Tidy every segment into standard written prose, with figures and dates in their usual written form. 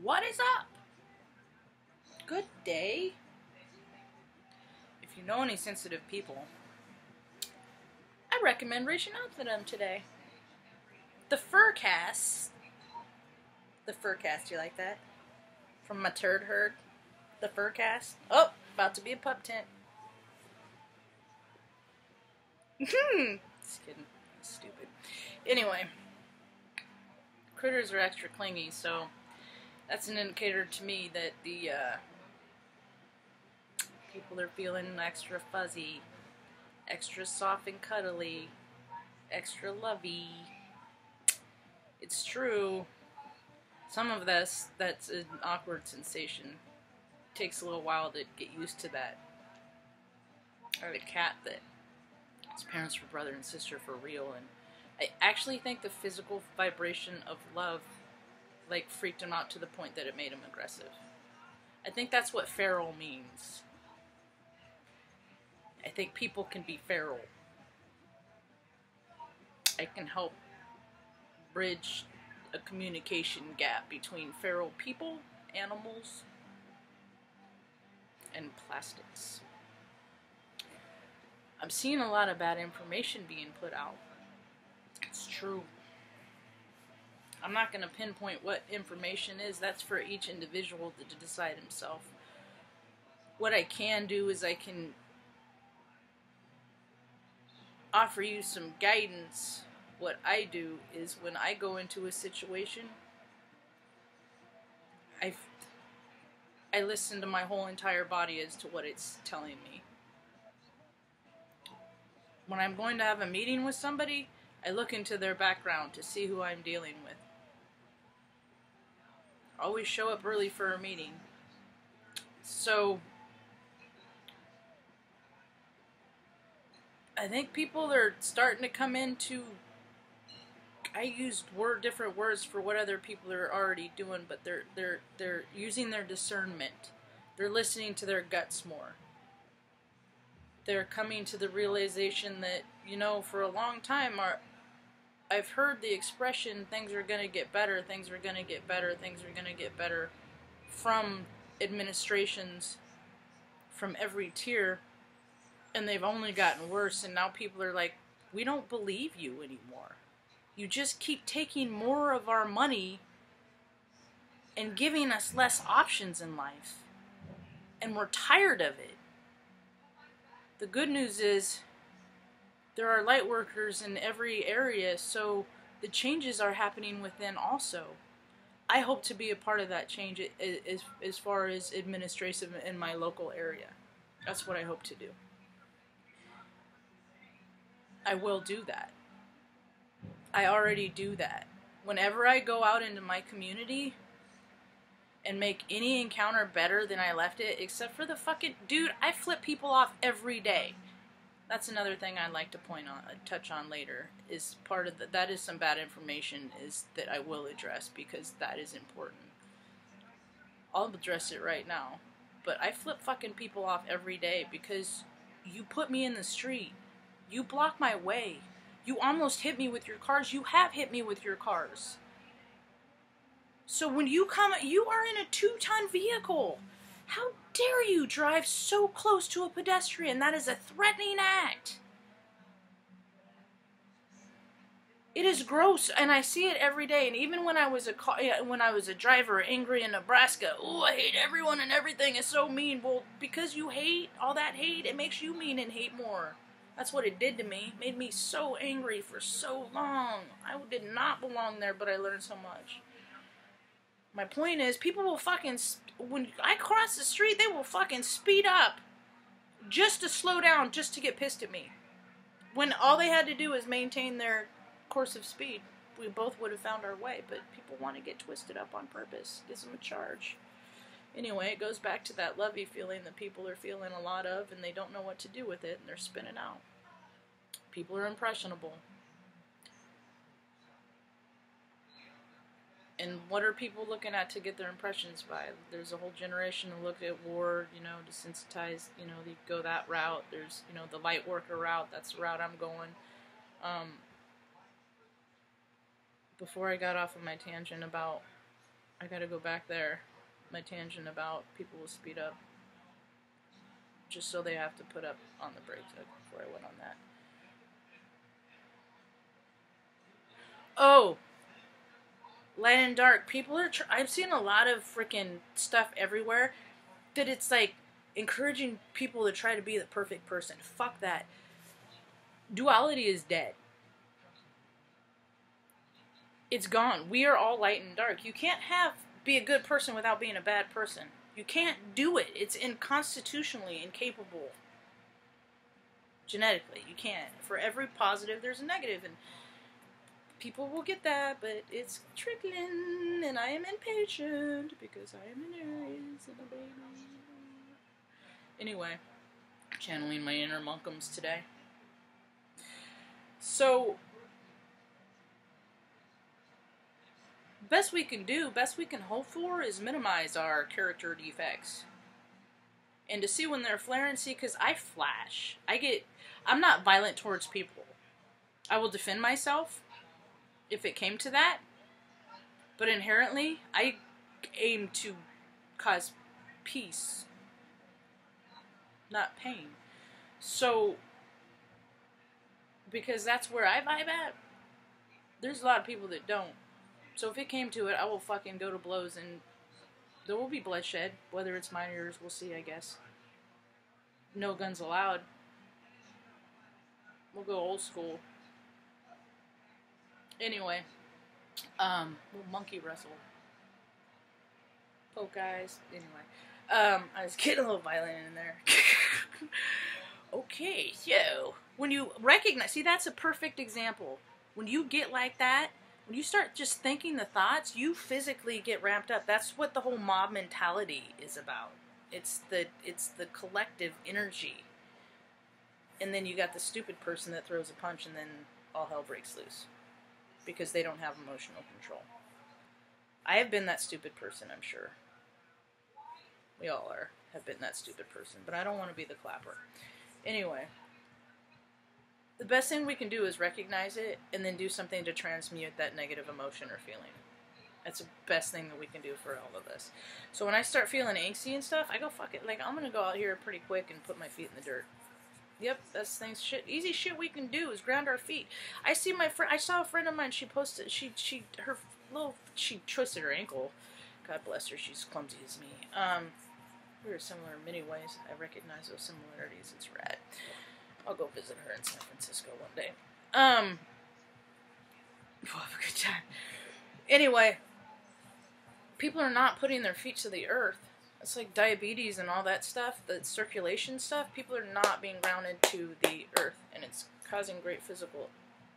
What is up? Good day. If you know any sensitive people, I recommend reaching out to them today. The Furcast. The Furcast, you like that? From my turd herd. The Furcast. Oh, about to be a pup tent. Just kidding. Stupid. Anyway. Critters are extra clingy, so that's an indicator to me that the people are feeling extra fuzzy, extra soft and cuddly, extra lovey. It's true. Some of that's an awkward sensation. It takes a little while to get used to that. I have a cat that his parents were brother and sister for real, and I actually think the physical vibration of love like freaked him out to the point that it made him aggressive. I think that's what feral means. I think people can be feral. I can help bridge a communication gap between feral people, animals, and plastics. I'm seeing a lot of bad information being put out. It's true. I'm not going to pinpoint what information is. That's for each individual to decide himself. What I can do is I can offer you some guidance. What I do is when I go into a situation, I listen to my whole entire body as to what it's telling me. When I'm going to have a meeting with somebody, I look into their background to see who I'm dealing with. Always show up early for a meeting. So, I think people are starting to come into, I used different words for what other people are already doing, but they're using their discernment. They're listening to their guts more. They're coming to the realization that, you know, for a long time I've heard the expression, things are going to get better, things are going to get better, things are going to get better, from administrations from every tier, and they've only gotten worse, and now people are like, we don't believe you anymore. You just keep taking more of our money and giving us less options in life, and we're tired of it. The good news is there are light workers in every area, so the changes are happening within also. I hope to be a part of that change as far as administrative in my local area. That's what I hope to do. I will do that. I already do that. Whenever I go out into my community and make any encounter better than I left it, except for the fucking... Dude, I flip people off every day. That's another thing I'd like to touch on later, is part of that is some bad information is that I will address, because that is important. I'll address it right now. But I flip fucking people off every day because you put me in the street. You block my way. You almost hit me with your cars. You have hit me with your cars. So when you come, you are in a 2-ton vehicle. How dare you drive so close to a pedestrian? That is a threatening act. It is gross, and I see it every day. And even when I was a driver angry in Nebraska, oh, I hate everyone and everything is so mean. Well, because you hate all that hate, it makes you mean and hate more. That's what it did to me. It made me so angry for so long. I did not belong there, but I learned so much. My point is, people will fucking, when I cross the street, they will fucking speed up just to slow down, just to get pissed at me. When all they had to do is maintain their course of speed, we both would have found our way, but people want to get twisted up on purpose. Gives them a charge. Anyway, it goes back to that lovey feeling that people are feeling a lot of, and they don't know what to do with it, and they're spinning out. People are impressionable. And what are people looking at to get their impressions by? There's a whole generation who look at war, you know, desensitized, you know, they go that route. There's, you know, the light worker route. That's the route I'm going. Before I got off of my tangent about I gotta go back there. My tangent about people will speed up. Just so they have to put up on the brakes before I went on that. Oh! Light and dark. People are... I've seen a lot of freaking stuff everywhere that it's like encouraging people to try to be the perfect person. Fuck that. Duality is dead. It's gone. We are all light and dark. You can't be a good person without being a bad person. You can't do it. It's constitutionally incapable. Genetically, you can't. For every positive, there's a negative, and people will get that, but it's trickling, and I am impatient because I am an Aries and a baby. Anyway, channeling my inner monkums today. So, best we can do, best we can hope for is minimize our character defects. And to see when they're flaring, see, because I flash. I'm not violent towards people. I will defend myself if it came to that. But inherently, I aim to cause peace, not pain. So, because that's where I vibe at, there's a lot of people that don't. So if it came to it, I will fucking go to blows, and there will be bloodshed. Whether it's mine or yours, we'll see, I guess. No guns allowed. We'll go old school. Anyway, we'll monkey wrestle. Poke eyes. Anyway, I was getting a little violent in there. Okay, so when you recognize, see, that's a perfect example. When you get like that, when you start just thinking the thoughts, you physically get ramped up. That's what the whole mob mentality is about. It's the collective energy. And then you got the stupid person that throws a punch, and then all hell breaks loose. Because they don't have emotional control. I have been that stupid person, I'm sure. We all have been that stupid person. But I don't want to be the clapper. Anyway, the best thing we can do is recognize it and then do something to transmute that negative emotion or feeling. That's the best thing that we can do for all of this. So when I start feeling angsty and stuff, I go, fuck it. Like, I'm going to go out here pretty quick and put my feet in the dirt. Yep, that's things. Easy shit we can do is ground our feet. I saw a friend of mine. She posted. She twisted her ankle. God bless her. She's clumsy as me. We were similar in many ways. I recognize those similarities. It's rad. I'll go visit her in San Francisco one day. We'll have a good time. Anyway, people are not putting their feet to the earth. It's like diabetes and all that stuff, the circulation stuff. People are not being grounded to the earth, and it's causing great physical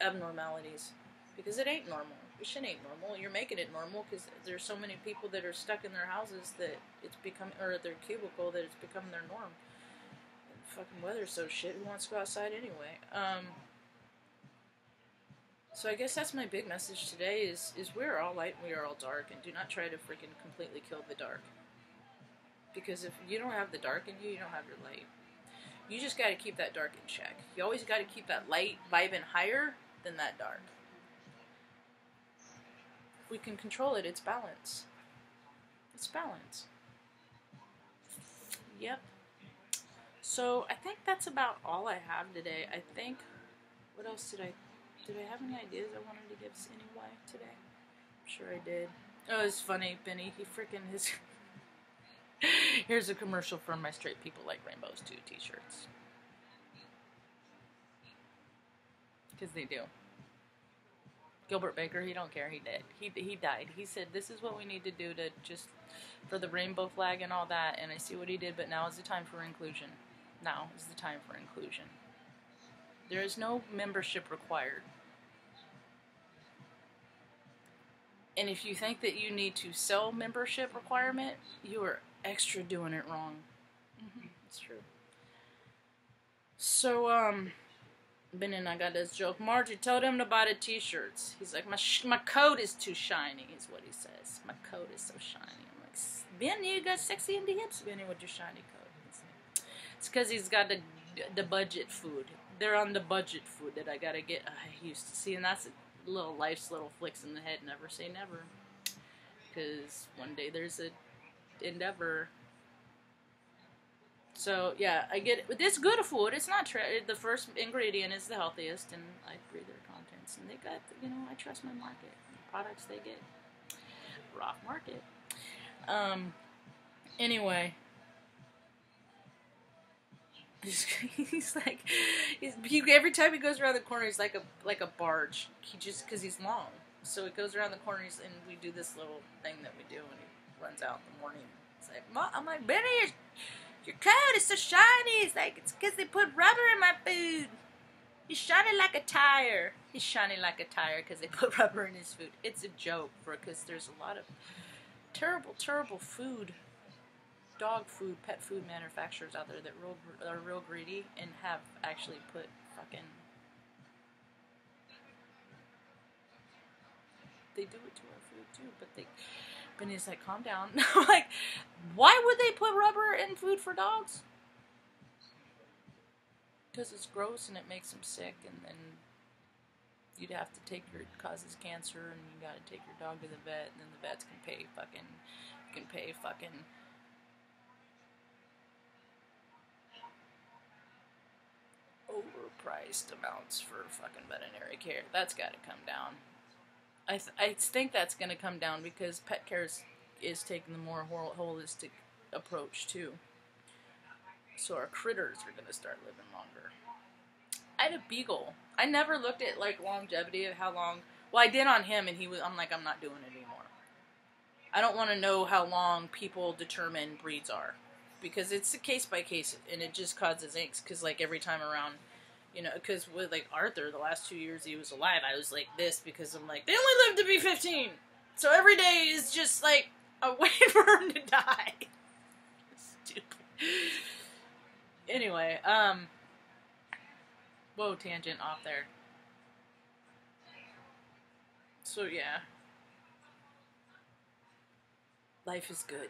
abnormalities because it ain't normal. This shit ain't normal. You're making it normal because there's so many people that are stuck in their houses that it's become, or their cubicle, that it's become their norm. And the fucking weather's so shit. Who wants to go outside anyway? So I guess that's my big message today is we're all light and we are all dark, and do not try to freaking completely kill the dark. Because if you don't have the dark in you, you don't have your light. You just got to keep that dark in check. You always got to keep that light vibing higher than that dark. If we can control it, it's balance. It's balance. Yep. So I think that's about all I have today. I think, what else did I have any ideas I wanted to give anyway today? I'm sure I did. Oh, it's funny, Benny. He freaking his... Here's a commercial for my Straight People Like Rainbows 2 t-shirts. Because they do. Gilbert Baker, he don't care, he did. He died. He said, this is what we need to do to just, for the rainbow flag and all that, and I see what he did, but now is the time for inclusion. Now is the time for inclusion. There is no membership required. And if you think that you need to sell membership requirement, you are extra doing it wrong. It's true. So, Ben and I got this joke. Margie told him to buy the t-shirts. He's like, my coat is too shiny, is what he says. My coat is so shiny. I'm like, Ben, you got sexy in the hips, Benny, with your shiny coat. It's because he's got the budget food. They're on the budget food that I gotta get. I used to see, and that's life's little flicks in the head. Never say never. because one day there's a endeavor. So yeah, I get it. But it's good food. It's not the first ingredient is the healthiest, and I read their contents, and they got, you know, I trust my market. The products they get, rock market. Anyway, he's like, every time he goes around the corner, he's like a barge. He just, because he's long, so he goes around the corners, and we do this little thing that we do when he runs out in the morning. It's like, I'm like, Benny, your coat is so shiny. It's like, it's because they put rubber in my food. He's shining like a tire. He's shining like a tire because they put rubber in his food. It's a joke, because there's a lot of terrible, terrible food, dog food, pet food manufacturers out there that are real greedy and have actually put fucking... They do it to our food too, but they... Benny's like, calm down. Like, why would they put rubber in food for dogs? Because it's gross and it makes them sick, and then you'd have to take it causes cancer, and you gotta take your dog to the vet, and then the vets can pay fucking overpriced amounts for fucking veterinary care. That's gotta come down. I think that's going to come down because pet care is taking the more holistic approach too. So our critters are going to start living longer. I had a beagle. I never looked at like longevity of how long. Well, I did on him, and I'm like, I'm not doing it anymore. I don't want to know how long people determine breeds are, because it's a case by case, and it just causes angst. Because like every time around. You know, because with, like, Arthur, the last 2 years he was alive, I was like this, because I'm like, they only live to be 15! So every day is just, like, a way for him to die. Stupid. Anyway, whoa, tangent off there. So, yeah. Life is good.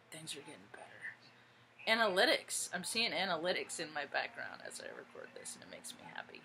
Things are getting better. Analytics. I'm seeing analytics in my background as I record this, and it makes me happy.